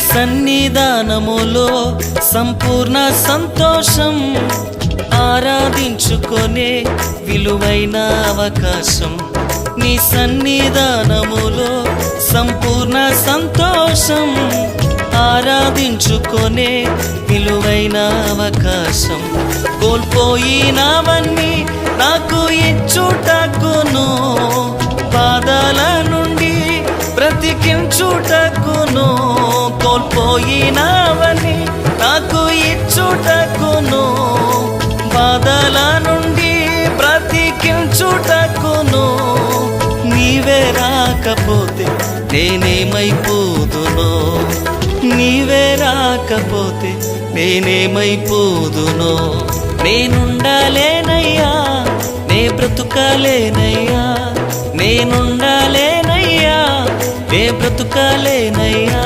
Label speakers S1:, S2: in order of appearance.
S1: సన్నిధానములో సంపూర్ణ సంతోషం, ఆరాధించుకొనే విలువైన అవకాశం. నీ సన్నిధానములో సంపూర్ణ సంతోషం, ఆరాధించుకొనే విలువైన అవకాశం. కోల్పోయినవన్నీ నాకు ఇచ్చుటకును, బాధల నుండి బ్రతికించుటకును. కోల్పోయినవన్నీ నాకు ఇచ్చుటకును, బాధల నుండి బ్రతికించుటకును. నీవే రాకపోతే నేనేమైపోదునో, నీవే రాకపోతే నేనేమైపోదునో. నేనుండాలేనయ్యా, నే బ్రతుకాలేనయ్యా, నేనుండాలేనయ్యా, నే బ్రతుకాలేనయ్యా.